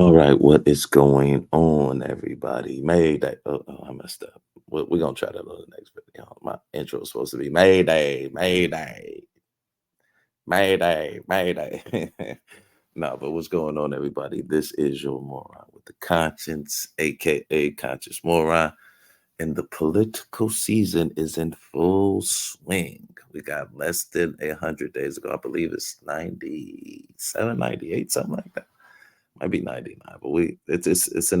All right, what is going on, everybody? Mayday. I messed up. We're gonna try that on the next video. My intro is supposed to be Mayday, Mayday, Mayday, Mayday. No, but what's going on, everybody? This is your moron with the conscience, aka Conscious Moron, and the political season is in full swing. We got less than 100 days ago. I believe it's 97, 98, something like that. Might be 99, but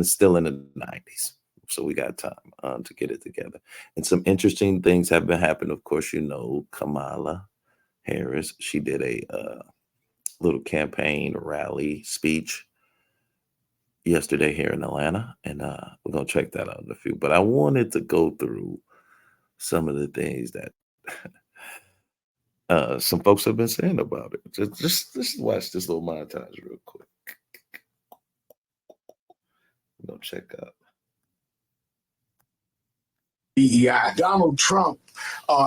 still in the 90s. So we got time to get it together. And some interesting things have been happening. Of course, Kamala Harris. She did a little campaign rally speech yesterday here in Atlanta, and we're gonna check that out in a few. But I wanted to go through some of the things that some folks have been saying about it. Just watch this little montage real quick. Go check out. DEI. Donald Trump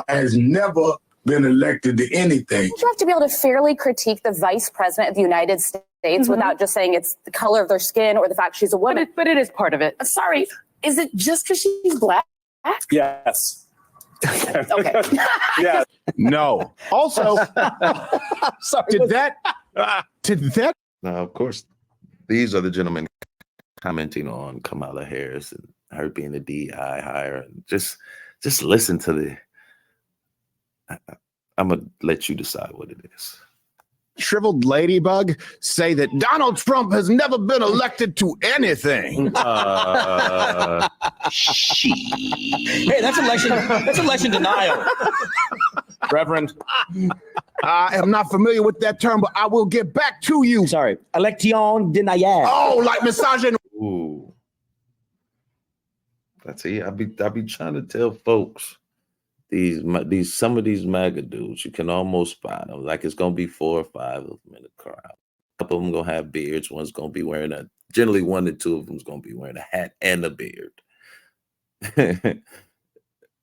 has never been elected to anything. You have to be able to fairly critique the vice president of the United States without just saying it's the color of their skin or the fact she's a woman. But it is part of it. Sorry, is it just because she's black? Yes. Okay. Yeah. No. Also, Sorry. did that? Now, of course, these are the gentlemen commenting on Kamala Harris and her being a DEI hire, and just listen to the. I'm gonna let you decide what it is. Shriveled ladybug say that Donald Trump has never been elected to anything. Hey, that's election denial. Reverend. I am not familiar with that term, but I will get back to you. Sorry. Election denial. Oh, like misogyny. Ooh, that's it. I be trying to tell folks some of these MAGA dudes, you can almost spot them. Like it's gonna be 4 or 5 of them in the crowd. A couple of them gonna have beards. One's gonna be wearing generally 1 or 2 of them's gonna be wearing a hat and a beard.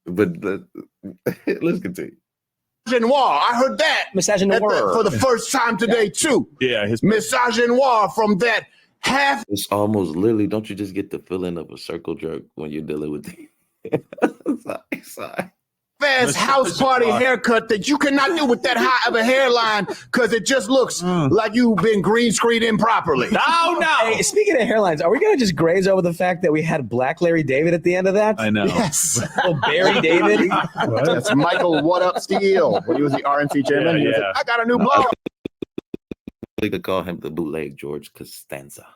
But let's continue. Misogynoir. I heard that Misogynoir. for the first time today too. Yeah, his Misogynoir from that half. It's almost literally. Don't you just get the feeling of a circle jerk when you're dealing with the sorry. Fast house party haircut that you cannot do with that high of a hairline because it just looks like you've been green screened improperly. No. Hey, speaking of hairlines, are we going to just graze over the fact that we had Black Larry David at the end of that? I know. Yes. Oh, Barry David. That's Michael What Up Steele when he was the RNC chairman. He was like, I got a new blog. They could call him the bootleg George Costanza.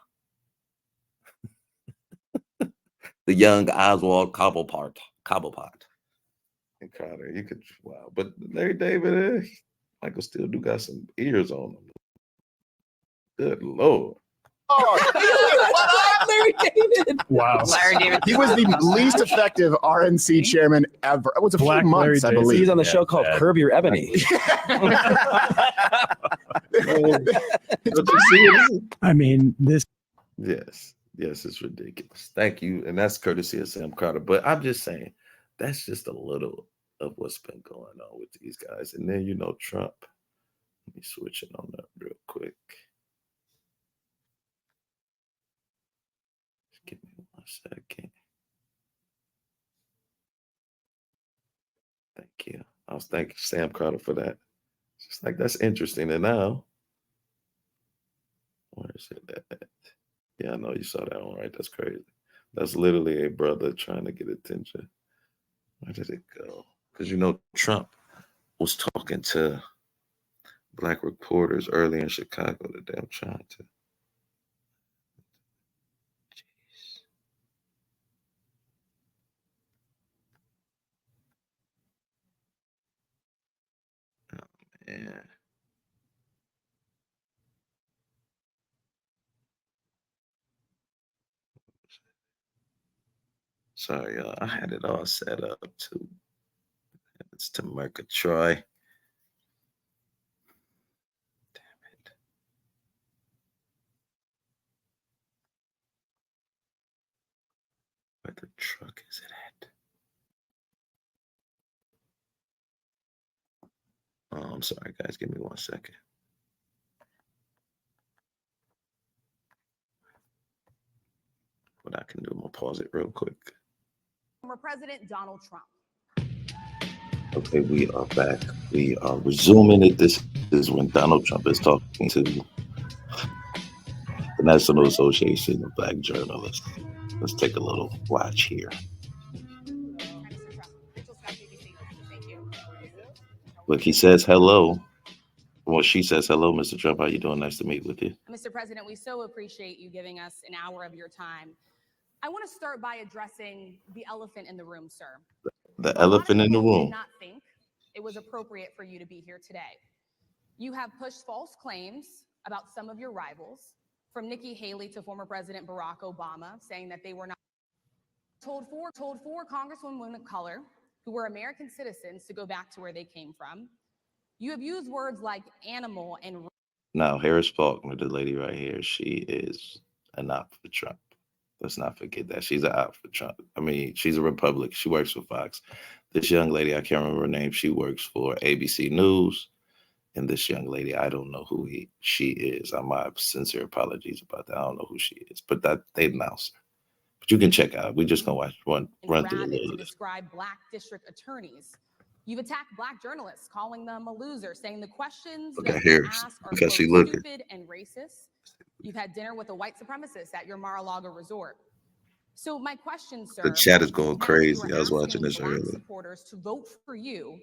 The young Oswald Cobblepot. And Crowder, you could but Larry David, Michael still do got some ears on him. Good Lord. Larry David. Wow. Larry David. He was the least effective RNC chairman ever. It was a few Black months, Larry I believe. He's on the show called bad. Curb Your Ebony. I mean, this. Yes, it's ridiculous. Thank you. And that's courtesy of Sam Carter. But I'm just saying, that's just a little of what's been going on with these guys. And then, Trump. Let me switch it on up real quick. Just give me 1 second. Thank you. I was thanking Sam Carter for that. It's just like, that's interesting. And now, where is it at? Yeah, I know you saw that one, right? That's crazy. That's literally a brother trying to get attention. Where did it go? Because Trump was talking to Black reporters early in Chicago today. I'm trying to. Jeez. Oh, man. Sorry, y'all. I had it all set up too. It's to Troy. Damn it. Where the truck is it at? Oh, I'm sorry, guys. Give me 1 second. What I can do, I'm gonna pause it real quick. Former President Donald Trump. Okay, we are back. We are resuming it. This is when Donald Trump is talking to the National Association of Black Journalists. Let's take a little watch here. Look, he says hello. Well, she says hello, Mr. Trump. How you doing? Nice to meet with you. Mr. President, we so appreciate you giving us an hour of your time. I want to start by addressing the elephant in the room, sir. The elephant in the Did room. not think it was appropriate for you to be here today. You have pushed false claims about some of your rivals, from Nikki Haley to former President Barack Obama, saying that they were not told four congresswomen of color who were American citizens to go back to where they came from. You have used words like animal and. Now, Harris Faulkner, the lady right here, she is an op for Trump. Let's not forget that. She's an op for Trump. I mean, she's a Republican. She works for Fox. This young lady, I can't remember her name. She works for ABC News. And this young lady, I don't know who she is. My sincere apologies about that. I don't know who she is. But that they announced her. But you can check out. We're just gonna run through a little to of this. Describe black district attorneys. You've attacked black journalists, calling them a loser, saying the questions Look at that her. you ask are Look how she quote, looking. stupid and racist. You've had dinner with a white supremacist at your Mar-a-Lago resort. So my question, sir, The chat is going now that you crazy. are I was watching asking this black earlier. supporters to vote for you,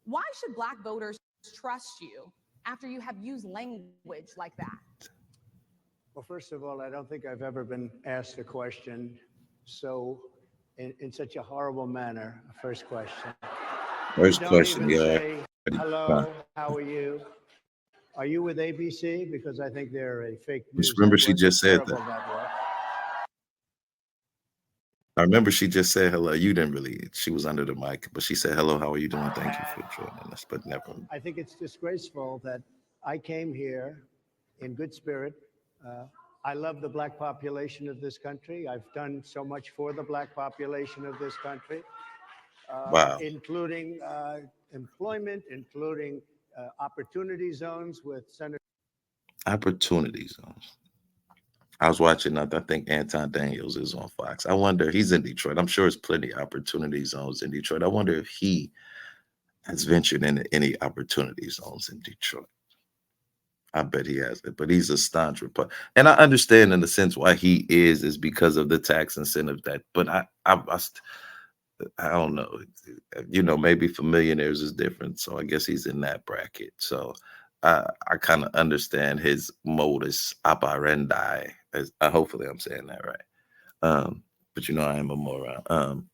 why should black voters trust you after you have used language like that? Well, first of all, I don't think I've ever been asked a question so in such a horrible manner. First question. First Don't question, even yeah. say, hello, how are you? Are you with ABC? Because I think they're a fake news Remember, she network, just said terrible that. network. I remember she just said hello. You didn't really. She was under the mic, but she said hello. How are you doing? Thank you for joining us. But never. I think it's disgraceful that I came here in good spirit. I love the black population of this country. I've done so much for the black population of this country, Wow. including employment, including opportunity zones with Senator. Opportunity zones. I was watching. I think Anton Daniels is on Fox. I wonder. He's in Detroit. I'm sure there's plenty of opportunity zones in Detroit. I wonder if he has ventured into any opportunity zones in Detroit. I bet he has it, but he's a staunch Republican, and I understand in the sense why he is because of the tax incentive that. But I don't know. Maybe for millionaires is different. So I guess he's in that bracket. So I kind of understand his modus operandi. Hopefully I'm saying that right. But I am a moron.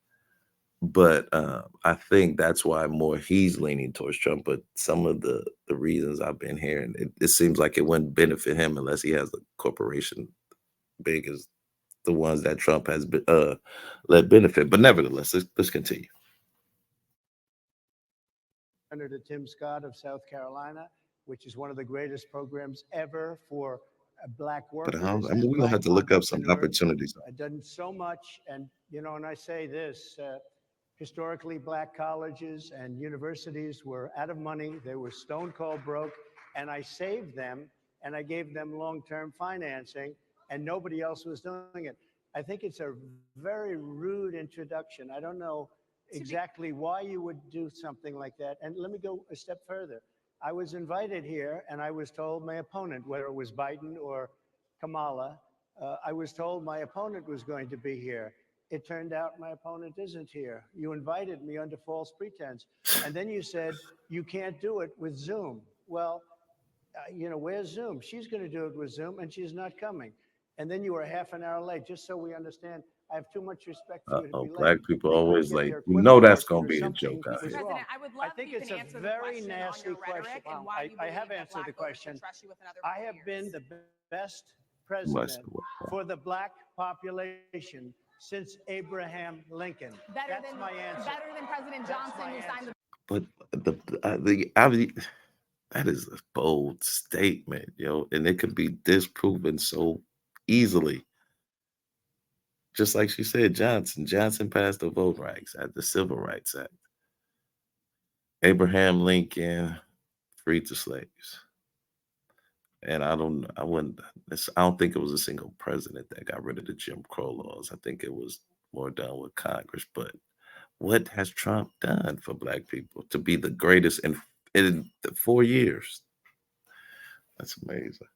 But I think that's why more he's leaning towards Trump. But some of the reasons I've been hearing, it seems like it wouldn't benefit him unless he has a corporation big as the ones that Trump has let benefit. But nevertheless, let's continue. Senator Tim Scott of South Carolina, which is one of the greatest programs ever for black workers. But we're going to have to look up some opportunities. I've done so much. And, and I say this, historically black colleges and universities were out of money. They were stone cold broke. And I saved them and I gave them long-term financing and nobody else was doing it. I think it's a very rude introduction. I don't know exactly why you would do something like that. And let me go a step further. I was invited here and I was told my opponent, whether it was Biden or Kamala, I was told my opponent was going to be here. It turned out my opponent isn't here. You invited me under false pretense. And then you said, you can't do it with Zoom. Well, where's Zoom? She's going to do it with Zoom and she's not coming. And then you were half an hour late, just so we understand. I have too much respect for you to be late. Black people always late. That's going to be a joke out here. President, I would love I think if it's you a can answer very the question nasty on your question. rhetoric and why you believe have that answered black the voters should question. trust you with another I 4 have years. been the best president for the black population since Abraham Lincoln. That's my answer. Better than President Johnson, who signed the. But that is a bold statement, and it can be disproven so easily. Just like she said, Johnson passed the Voting Rights Act, the Civil Rights Act. Abraham Lincoln freed the slaves. And I don't think it was a single president that got rid of the Jim Crow laws. I think it was more done with Congress. But what has Trump done for black people to be the greatest in the 4 years? That's amazing.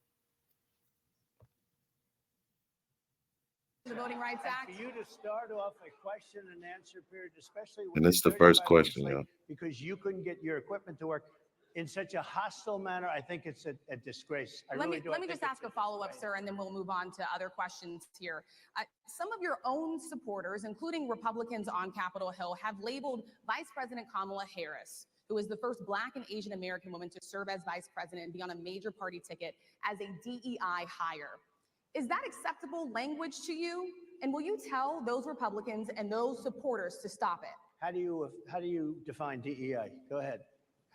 The Voting Rights And Act. for you to start off a question and answer period, especially And with it's the first 35 minutes question, late, y'all. because you couldn't get your equipment to work in such a hostile manner, I think it's a disgrace. I Let really me do. let I me think just ask a follow-up, sir, and then we'll move on to other questions here. Some of your own supporters, including Republicans on Capitol Hill, have labeled Vice President Kamala Harris, who is the first Black and Asian American woman to serve as vice president and be on a major party ticket, as a DEI hire. Is that acceptable language to you? And will you tell those Republicans and those supporters to stop it? How do you define DEI? Go ahead.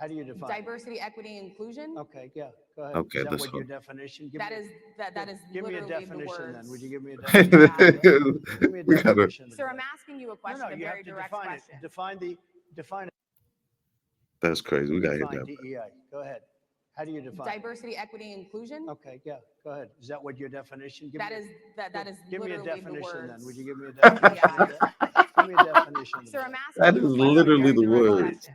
How do you define Diversity, equity, inclusion? Okay, yeah, go ahead. Okay, Is that let's what your hope. definition? That is Give me a literally the definition words. then. Would you give me a Yeah. definition? Give me a We gotta- definition. Sir, I'm asking you a question, No, a you very have to direct define question. it. Define it. That's crazy. We gotta hit Define that. DEI. Go ahead. How do you define it? Diversity, equity, inclusion? Okay, yeah, go ahead. Is that what your definition? That is Give me a literally the definition words. then. Would you give me a definition? Give me a definition. Sir, I'm asking That you is a question, a literally very the direct words. question.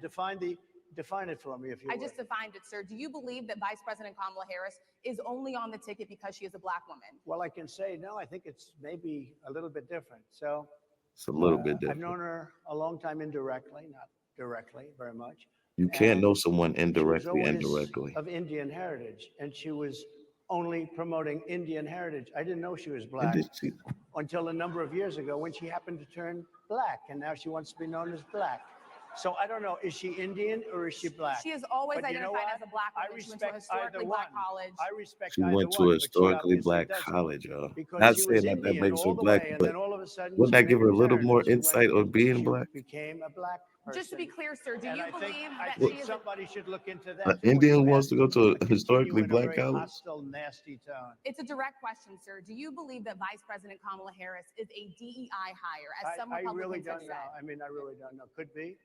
Define it for me if you I would. just defined it, sir. Do you believe that Vice President Kamala Harris is only on the ticket because she is a Black woman? Well, I can say no. I think it's maybe a little bit different. So It's a little bit I've different. known her a long time indirectly, not directly, very much. You can't know And someone she was indirectly, always indirectly. of Indian heritage, and she was only promoting Indian heritage. I didn't know she was And Black did she- until a number of years ago when she happened to turn Black, and now she wants to be known as Black. So I don't know, is she Indian or is she Black? She has always But you know identified what? as a Black I woman. She went to a respect either historically Black one. college. I respect She either went to one, a but she historically obviously Black doesn't, college, y'all. because Not she saying was that that Indian makes her all the Black, way, and but then all of a sudden wouldn't she that give made her a little turn, more and she insight went- of being she Black? became a Black person. Just to be clear, sir, do And you I believe think that she is a somebody should look into that. An before Indian you wants to go to a continue historically in a Black very college? hostile, nasty tone. It's a direct question, sir. Do you believe that Vice President Kamala Harris is a DEI hire, as some I really Republicans have don't said? know. I mean, I really don't know. Could be.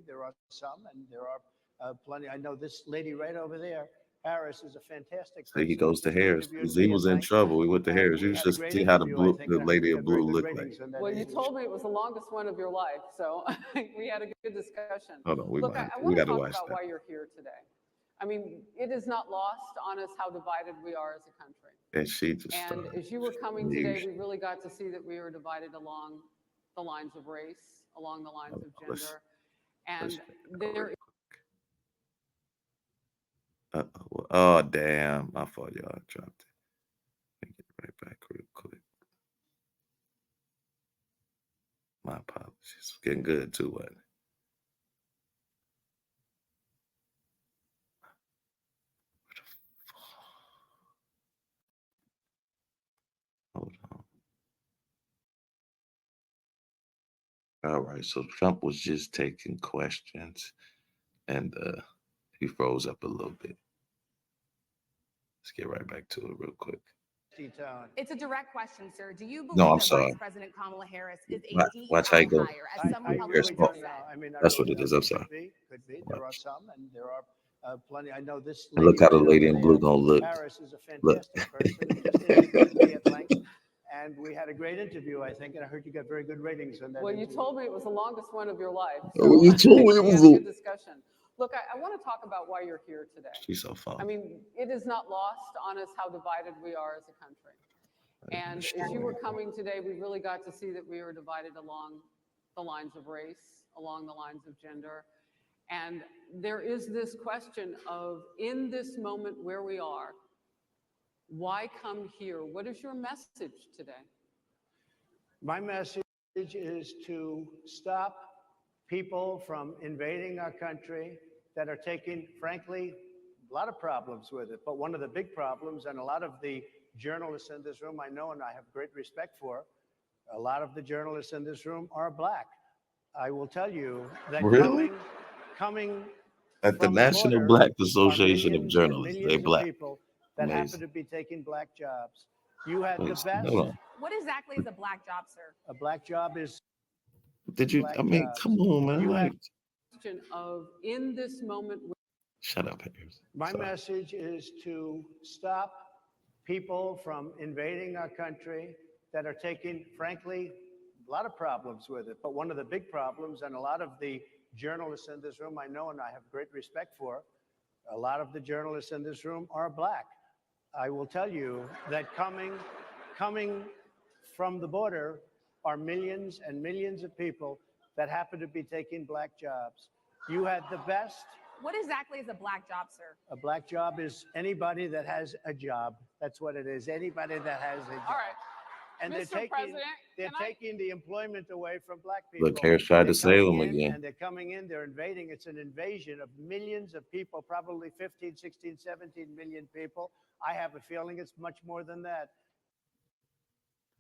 There are some, and there are plenty. I know this lady right over there, Harris, is a fantastic So he person. goes to She Harris interviewed because he me was at in length, trouble. He went to and Harris. we You had a should great see how the interview, I blue, think, the and I heard lady you in got very blue good looked like. ratings on that Well, you interview. told me it was the longest one of your life, so we had a good discussion. Hold on, Look, I we want to got to talk watch about that. why you're here today. I mean, it is not lost on us how divided we are as a country. And she just And started. as you were coming today, Yeesh. we really got to see that we were divided along the lines of race, along the lines of Let's- gender. let's And go there real quick. Oh, damn. My fault, y'all. I dropped it. Let me get right back real quick. My apologies. It's getting good too, wasn't it? Hold on. All right. So Trump was just taking questions and he froze up a little bit. Let's get right back to it real quick. Tone. It's a direct question, sir. Do you No, believe I'm that sorry. Vice President Kamala Harris is a Watch how DEI you go. hire, as some I Republicans really Here's- don't have know. said? I mean, I That's really what it is. don't. I'm sorry. Could be. There are Watch. some, and there are plenty. I know this And lady. look how the right lady over in blue there, gonna look. Harris is a Look. fantastic person who just interviewed me at length, and we had a great interview, I think, and I heard you got very good ratings on that. Well, you interview. told me it was the longest one of your life. Oh, you told me it we was had a a- good discussion. Look, I want to talk about why you're here today. She's so fun. I mean, it is not lost on us how divided we are as a country. And as you were coming today, we really got to see that we were divided along the lines of race, along the lines of gender. And there is this question of, in this moment where we are, why come here? What is your message today? My message is to stop people from invading our country that are taking, frankly, a lot of problems with it. But one of the big problems, and a lot of the journalists in this room I know and I have great respect for, a lot of the journalists in this room are Black. I will tell you that Really? coming At the from National border Black are Association of millions and Journalists, millions they of Black. people that Amazing. happen to be taking Black jobs. You had the Wait, best. hold on. What exactly is a Black job, sir? A Black job is Did you? Black I mean, jobs. come on, man. You Like, had Question of, in this moment Shut up, Harris. My Sorry. message is to stop people from invading our country that are taking, frankly, a lot of problems with it. But one of the big problems, and a lot of the journalists in this room I know and I have great respect for, a lot of the journalists in this room are black. I will tell you that coming from the border are millions and millions of people that happen to be taking black jobs. You had the best. What exactly is a black job, sir? A black job is anybody that has a job. That's what it is. Anybody that has a job. All right. And Mr. President, they're can I- taking the employment away from black people. Look, Harris tried to They're save coming him in, again. And they're coming in, they're invading. It's an invasion of millions of people, probably 15, 16, 17 million people. I have a feeling it's much more than that.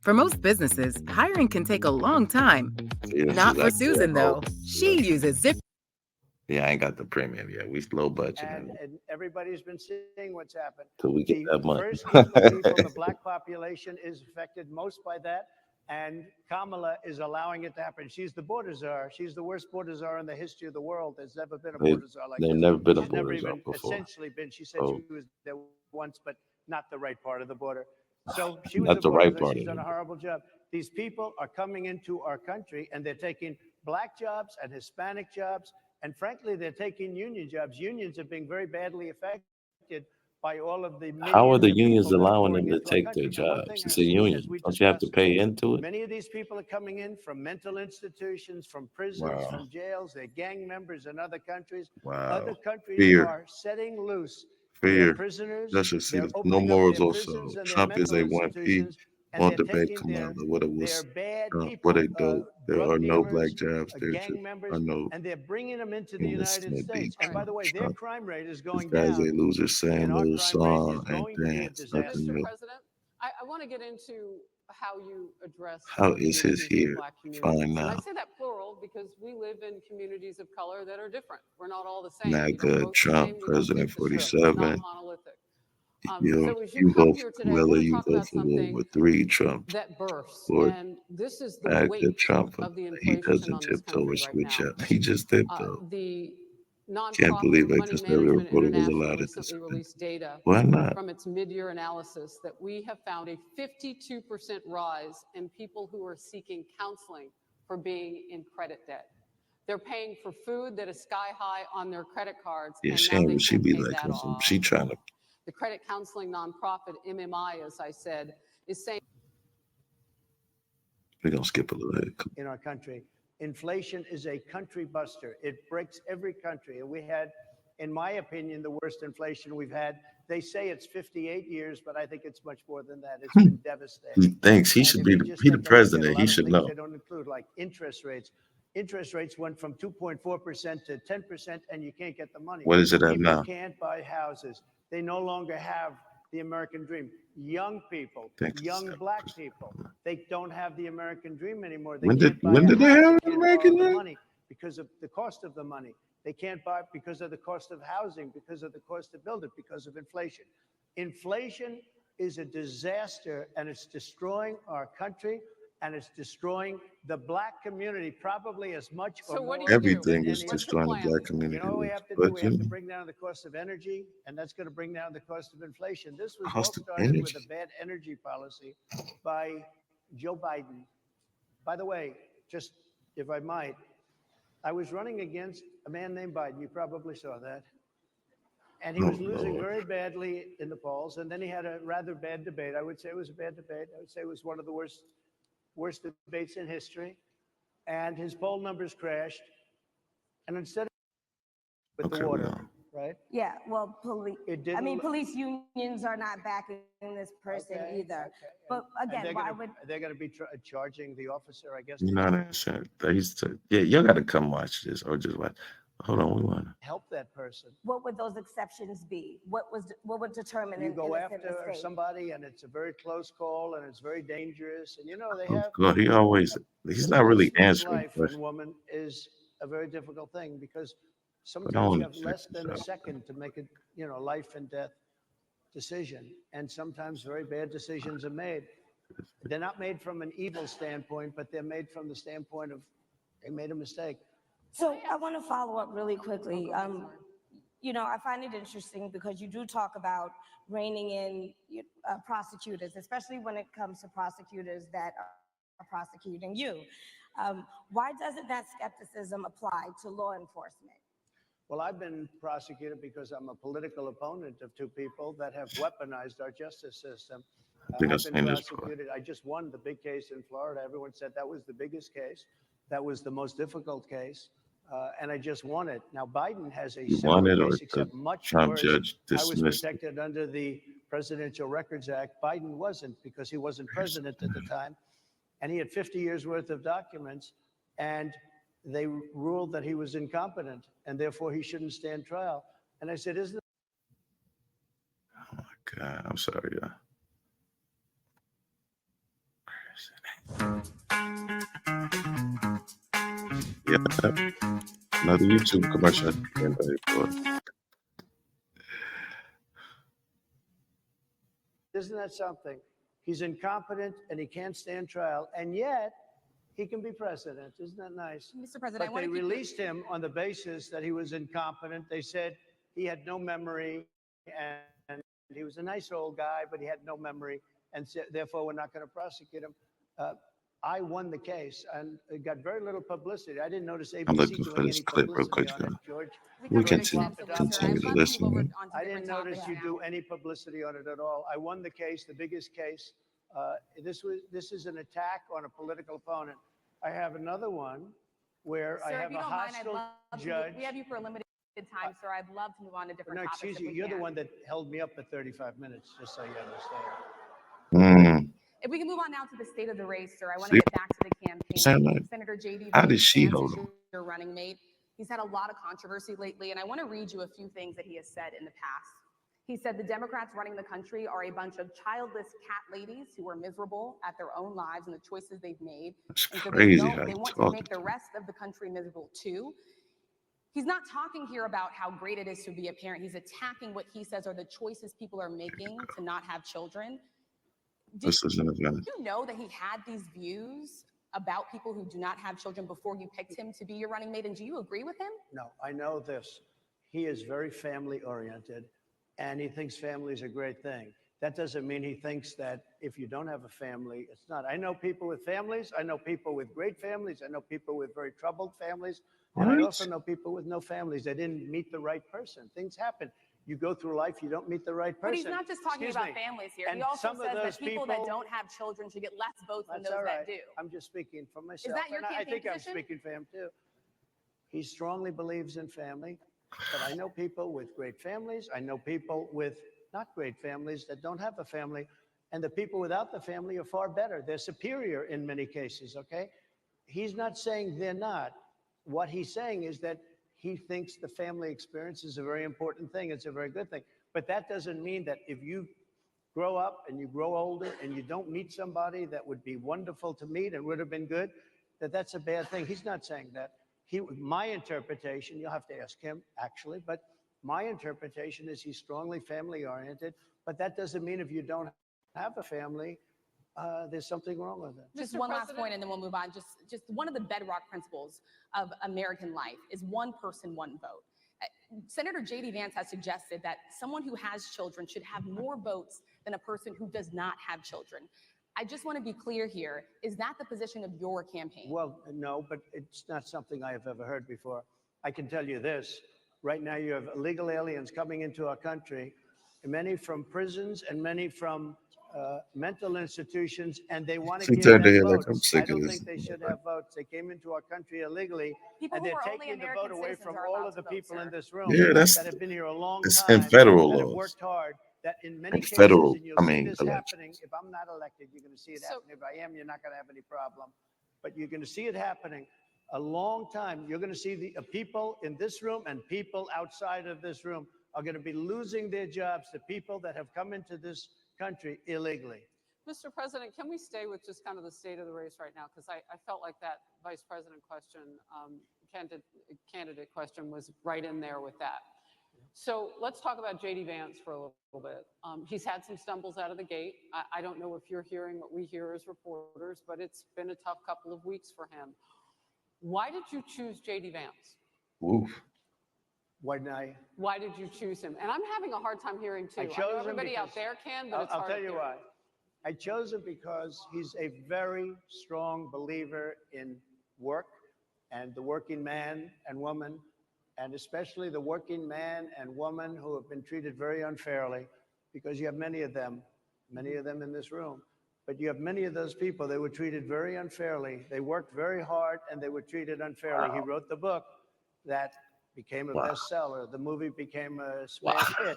For most businesses, hiring can take a long time. See, this Not is for like Susan, though. She uses Zip. Yeah, I ain't got the premium yet. We low budget And everybody's been seeing what's happened. till we get The that money. first group of people, the black population, is affected most by that. And Kamala is allowing it to happen. She's the border czar. She's the worst border czar in the history of the world. There's never been a border czar like this. There's never been a She's border never czar even before. essentially been. She said Oh. she was there once, but not the right part of the border. So she was Not the the border right czar. part She's of done a it. horrible job. These people are coming into our country and they're taking black jobs and Hispanic jobs. And frankly, they're taking union jobs. Unions are being very badly affected by all of the How are the millions of unions people that are allowing pouring them to into our take their country. Now, one jobs? thing It's I a see, union. as we Don't you have to discussed, pay into it? many of these people are coming in from mental institutions, from prisons, Wow. from jails. They're gang members in other countries. Wow. Other countries Fear. are setting loose Fear. their prisoners. That's just They're no opening up morals their also. prisons and their Trump is mental a 1P. institutions, and Want they're debate taking their Kamala. What it was. bad What people, they do. There drug are no black dealers, jobs. They're gang just, members, I know. and they're bringing them into the in this United may be States. And by the way, their Trump. crime rate is This going guy's a down, loser saying and our little crime rate song is and going to be a dance. disaster. Nothing Mr. new. President, I want to get into how you address How some of the is his issues in here? black communities. Fine And I now. say that plural because we live in communities of color that are different. We're not all the same. Not We don't good. vote the Trump, same. We don't President think the same. It's 47. not monolithic. You So as you vote come for here today, I Kamala, want to you talk go about for World something War III. Trump that bursts. for And this is the ACTA. weight Trump, of the he inflation doesn't on this tiptoe or country right switch now. up. He just tiptoe. The Can't believe nonprofit a Money conservative Management reporter was International allowed to recently discuss. released data Why not? from its mid-year analysis that we have found a 52% rise in people who are seeking counseling for being in credit debt. They're paying for food that is sky high on their credit cards, Yeah, and she now ain't they what she can't be pay like. that off. She trying to. The credit counseling nonprofit MMI, as I said, is saying We're gonna skip a little bit. In our country. Inflation is a country buster. It breaks every country. And we had, in my opinion, the worst inflation we've had. They say it's 58 years, but I think it's much more than that. It's been devastating. He thinks he And should if be you the, just he the take a look at a president. lot He of should things know. they don't include, like interest rates. Interest rates went from 2.4% to 10%, and you can't get the money. What is it at People now? can't buy houses. They no longer have the American dream. Young people, Thanks to young 7%. black people, they don't have the American dream anymore. They When can't did buy when a did they house. have an They can't American borrow the dream? money because of the cost of the money. They can't buy because of the cost of housing, because of the cost to build it, because of inflation. Inflation is a disaster, and it's destroying our country, and it's destroying the black community probably as much or So what more do you do? Everything than is any What's other. your destroying the plan? black community. You know what we have to do? But We you have to know, bring down the cost of energy, and that's going to bring down the cost of inflation. This was all cost of started with energy. a bad energy policy by Joe Biden. By the way, just if I might, I was running against a man named Biden. You probably saw that. And he Oh was losing Lord. very badly in the polls. And then he had a rather bad debate. I would say it was a bad debate. I would say it was one of the worst debates in history. And his poll numbers crashed. And instead of with Okay, the we water, on. right? Yeah, well, police. It I didn't. mean, police unions are not backing this person Okay, either. okay. But And again, why would they're going to be charging the officer, I guess, You know what I'm saying? Yeah, y'all got to come watch this or just watch. Hold on, we want to. help that person. what would those exceptions be? What would determine You an go innocent after mistake? somebody, and it's a very close call, and it's very dangerous. And you know they Oh have. God, he's not really answering Life and questions. woman is a very difficult thing because I sometimes wanna you have check less this than a out. second to make a life and death decision, and sometimes very bad decisions are made. They're not made from an evil standpoint, but they're made from the standpoint of they made a mistake. So I want to follow up really quickly. you know, I find it interesting because you do talk about reining in prosecutors, especially when it comes to prosecutors that are prosecuting you. Why doesn't that skepticism apply to law enforcement? Well, I've been prosecuted because I'm a political opponent of two people that have weaponized our justice system. I think I've I've been seen this before. prosecuted. I just won the big case in Florida. Everyone said that was the biggest case. That was the most difficult case. And I just won it. Now, Biden has a You won similar it, or case, the except much Trump worse. judge I was dismissed it? protected under the Presidential Records Act. Biden wasn't, because he wasn't president at the time. And he had 50 years worth of documents. And they ruled that he was incompetent, and therefore he shouldn't stand trial. And I said, isn't Oh my God, I'm sorry, y'all. Yeah, another YouTube commercial. isn't that something? He's incompetent and he can't stand trial, and yet he can be president. Isn't that nice? Mr. President, But they released him on the basis that he was incompetent. They said he had no memory, and he was a nice old guy, but he had no memory, and therefore we're not going to prosecute him. I won the case, and it got very little publicity. I didn't notice I'm ABC looking for doing this any clip real publicity quick, on it, y'all. George. We George continue Papadopoulos. to listen. I didn't notice you do any publicity on it at all. I won the case, the biggest case. This is an attack on a political opponent. I have another one where I have a hostile judge. We have you for a limited time, sir. I'd love to move on to different No, topics. excuse you. You're the one that held me up for 35 minutes, just so you understand. If we can move on now to the state of the race, sir, I want to get back to the campaign. Senator J.D. How did she Vance hold is him? your running mate. He's had a lot of controversy lately, and I want to read you a few things that he has said in the past. He said the Democrats running the country are a bunch of childless cat ladies who are miserable at their own lives and the choices they've made. It's and so crazy they want to make the rest of the country miserable too. He's not talking here about how great it is to be a parent. He's attacking what he says are the choices people are making to not have children. Let's listen to that. Did you know that he had these views about people who do not have children before you picked him to be your running mate? And do you agree with him? No, I know this. He is very family oriented, and he thinks family is a great thing. That doesn't mean he thinks that if you don't have a family, it's not. I know people with families. I know people with great families. I know people with very troubled families. And I also know people with no families. They didn't meet the right person. Things happen. You go through life, you don't meet the right person. But he's not just talking about families here. And he also some of says those that people that don't have children should get less votes than those that do. I'm just speaking for myself. Is that your and I think campaign I'm position? speaking for him too. He strongly believes in family, but I know people with great families. I know people with not great families that don't have a family. And the people without the family are far better. They're superior in many cases, okay? He's not saying they're not. What he's saying is that he thinks the family experience is a very important thing. It's a very good thing. But that doesn't mean that if you grow up and you grow older and you don't meet somebody that would be wonderful to meet and would have been good, that that's a bad thing. He's not saying that. My interpretation, you'll have to ask him actually, but my interpretation is he's strongly family oriented, but that doesn't mean if you don't have a family, there's something wrong with it. Just one last point, and then we'll move on. Just one of the bedrock principles of American life is one person, one vote. Senator J.D. Vance has suggested that someone who has children should have more votes than a person who does not have children. I just want to be clear here. Is that the position of your campaign? Well, no, but it's not something I have ever heard before. I can tell you this. Right now, you have illegal aliens coming into our country, many from prisons and many from mental institutions, and they want to give them votes. I don't think they should have votes. They came into our country illegally, and they're taking the vote away from all of the people in this room that have been here a long time, in federal that have laws. worked hard, that in many cases, Federal, and you'll see this happening. If I'm not elected, you're going to see it happen. If I am, you're not going to have any problem. But you're going to see it happening a long time. You're going to see the people in this room and people outside of this room are going to be losing their jobs to people that have come into this country illegally. Mr. President, can we stay with just kind of the state of the race right now? Because I felt like that vice president question, candidate question was right in there with that. So let's talk about J.D. Vance for a little bit. He's had some stumbles out of the gate. I don't know if you're hearing what we hear as reporters, but it's been a tough couple of weeks for him. Why did you choose J.D. Vance? Oof. Why didn't I? Why did you choose him? And I'm having a hard time hearing too. I chose know him everybody out because- there can, but it's I'll hard tell to you hear. why. I chose him because he's a very strong believer in work and the working man and woman, and especially the working man and woman who have been treated very unfairly, because you have many of them in this room. But you have many of those people, they were treated very unfairly. They worked very hard and they were treated unfairly. He wrote the book that became a bestseller. The movie became a smash hit.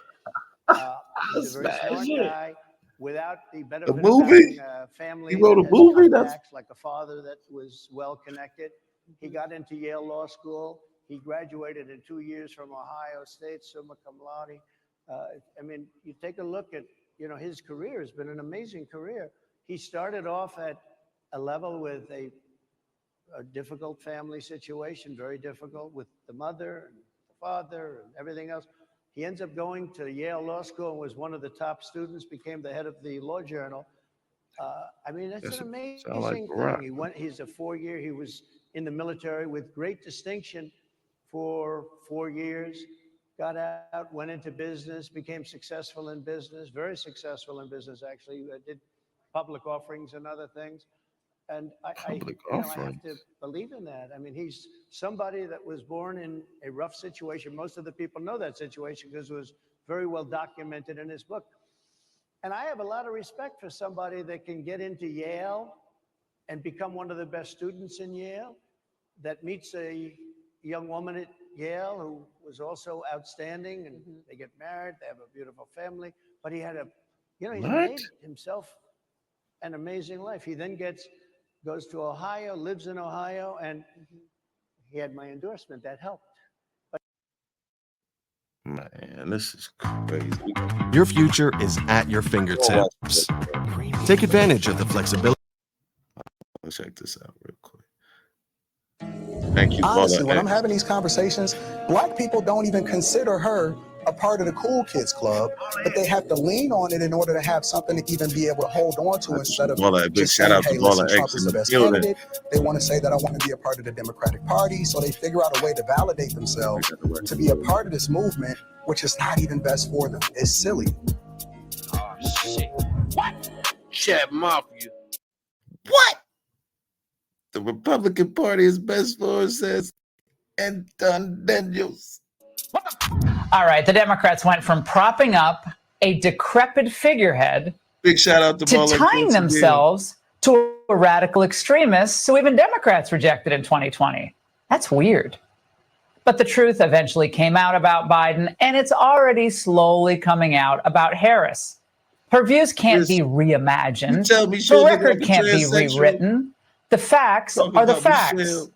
He's a very smart guy without the benefit of movie? having a family He wrote that a has movie? That's contacts, like a father that was well connected. He got into Yale Law School. He graduated in 2 years from Ohio State, summa cum laude. I mean, you take a look at, his career has been an amazing career. He started off at a level with a difficult family situation, very difficult with the mother and the father and everything else. He ends up going to Yale Law School and was one of the top students, became the head of the Law Journal. I mean, that's an amazing thing. He's a 4-year, he was in the military with great distinction for 4 years, got out, went into business, became successful in business, very successful in business, actually. Did public offerings and other things. And I have to believe in that. I mean, he's somebody that was born in a rough situation. Most of the people know that situation because it was very well documented in his book. And I have a lot of respect for somebody that can get into Yale and become one of the best students in Yale, that meets a young woman at Yale who was also outstanding, and they get married, they have a beautiful family. But he had he's made himself an amazing life. He then goes to Ohio, lives in Ohio, and he had my endorsement. That helped. Man, this is crazy. Your future is at your fingertips. Take advantage of the flexibility. Let's check this out real quick. Thank you. Honestly, when I'm having these conversations, Black people don't even consider her a part of the cool kids club, but they have to lean on it in order to have something to even be able to hold on to instead of just saying, hey, listen, Trump is the best candidate. They want to say that I want to be a part of the Democratic Party, so they figure out a way to validate themselves to be a part of this movement, which is not even best for them. It's silly. Oh, shit. What? Chat Mafia. What? The Republican Party is best for, says Anton Daniels. All right, the Democrats went from propping up a decrepit figurehead Big shout out to tying themselves to a radical extremist, so even Democrats rejected in 2020. That's weird. But the truth eventually came out about Biden, and it's already slowly coming out about Harris. Her views can't be reimagined. The record can't be rewritten. The facts are the facts.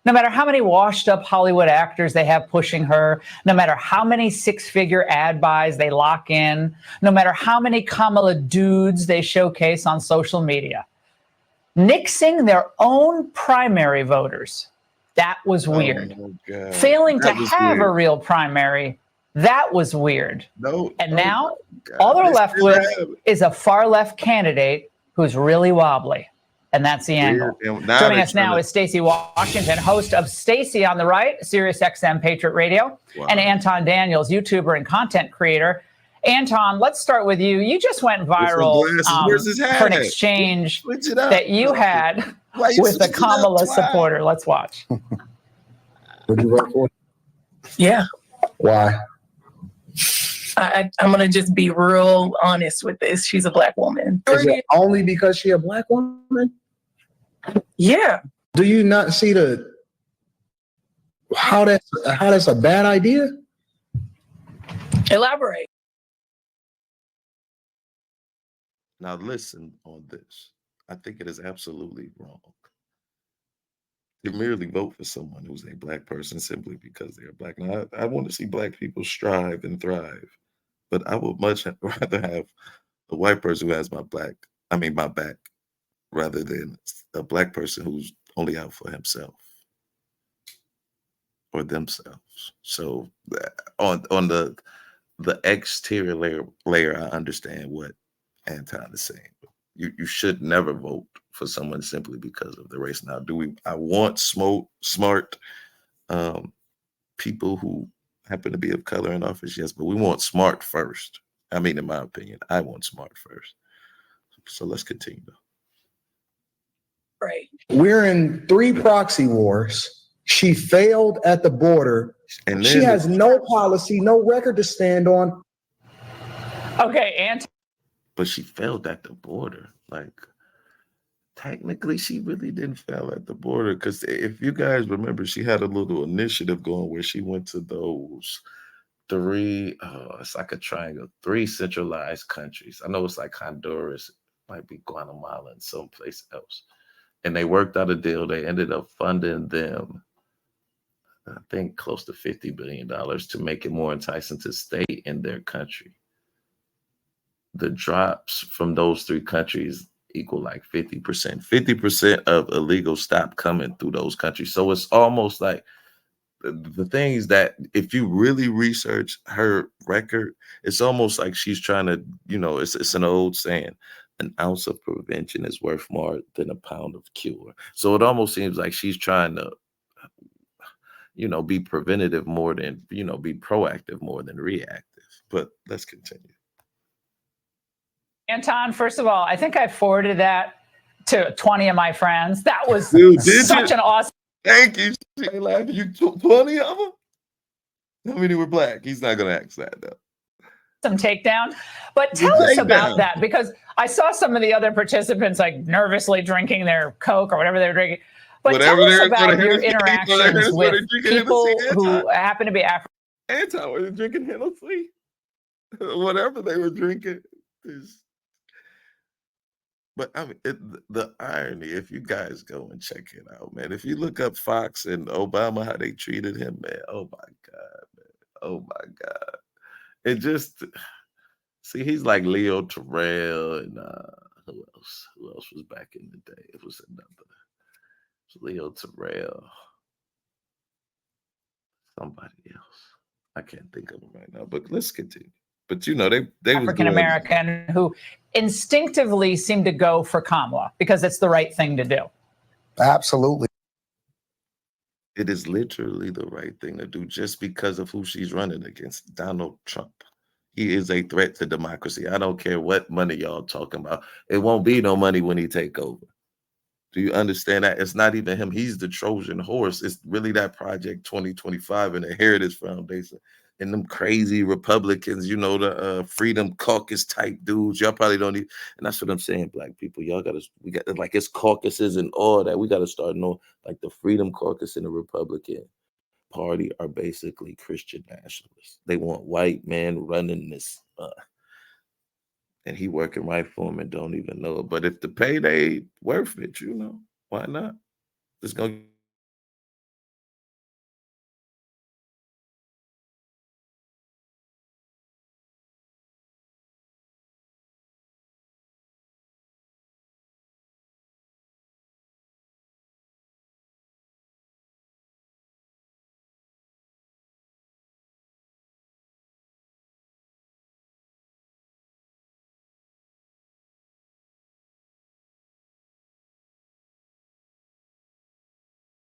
No matter how many washed up Hollywood actors they have pushing her, no matter how many 6-figure ad buys they lock in, no matter how many Kamala dudes they showcase on social media, nixing their own primary voters, that was weird. Failing to have a real primary, that was weird. And now all they're left with is a far left candidate who's really wobbly. And that's the angle. Joining us now is Stacey Washington, host of Stacey on the Right, Sirius XM Patriot Radio, and Anton Daniels, YouTuber and content creator. Anton, let's start with you. You just went viral for an exchange that you had with a Kamala supporter. Let's watch. Would you vote for? Yeah. Why? I'm going to just be real honest with this. She's a Black woman. Only because she's a Black woman? Yeah. Do you not see how that's a bad idea? Elaborate. Now listen on this. I think it is absolutely wrong to merely vote for someone who's a Black person simply because they're Black. Now, I want to see Black people strive and thrive, but I would much rather have a white person who has my back, rather than a Black person who's only out for himself or themselves. So on the exterior layer, I understand what Anton is saying. You should never vote for someone simply because of the race. Now, I want smart people who happen to be of color in office, yes, but we want smart first. I mean, in my opinion, I want smart first. So let's continue. Right. We're in 3 proxy wars. She failed at the border. And she then has no policy, no record to stand on. Okay, but she failed at the border. Like, technically, she really didn't fail at the border, because if you guys remember, she had a little initiative going where she went to those 3, it's like a triangle, 3 centralized countries. I know it's like Honduras, might be Guatemala, and someplace else. And they worked out a deal. They ended up funding them, I think, close to $50 billion to make it more enticing to stay in their country. The drops from those 3 countries equal like 50%. 50% of illegal stop coming through those countries. So it's almost like the things that, if you really research her record, it's almost like she's trying to, it's an old saying, an ounce of prevention is worth more than a pound of cure. So it almost seems like she's trying to, be preventative more than, be proactive more than reactive. But let's continue. Anton, first of all, I think I forwarded that to 20 of my friends. That was such an awesome. Thank you. They laugh. You 20 of them? How many were black? He's not going to ask that, though. Some takedown. But tell us about that, because I saw some of the other participants like nervously drinking their Coke or whatever they were drinking. But tell us about your interactions with people who happen to be African. Anton, were they drinking Hennessy? Whatever they were drinking. But I mean, the irony, if you guys go and check it out, man, if you look up Fox and Obama, how they treated him, man, oh my God, man. Oh my God. It just, see, he's like Leo Terrell and who else? Who else was back in the day? It was Leo Terrell. Somebody else. I can't think of him right now, but let's continue. But they African American who instinctively seem to go for Kamala because it's the right thing to do. Absolutely. It is literally the right thing to do just because of who she's running against, Donald Trump. He is a threat to democracy. I don't care what money y'all talking about. It won't be no money when he take over. Do you understand that? It's not even him. He's the Trojan horse. It's really that Project 2025 and the Heritage Foundation and them crazy Republicans, the Freedom Caucus type dudes. Y'all probably don't even, and that's what I'm saying, black people. We got like, it's caucuses and all that. We got to start knowing, like, the Freedom Caucus and the Republican Party are basically Christian nationalists. They want white men running this, and he working right for him and don't even know it. But if the payday worth it, why not? It's gonna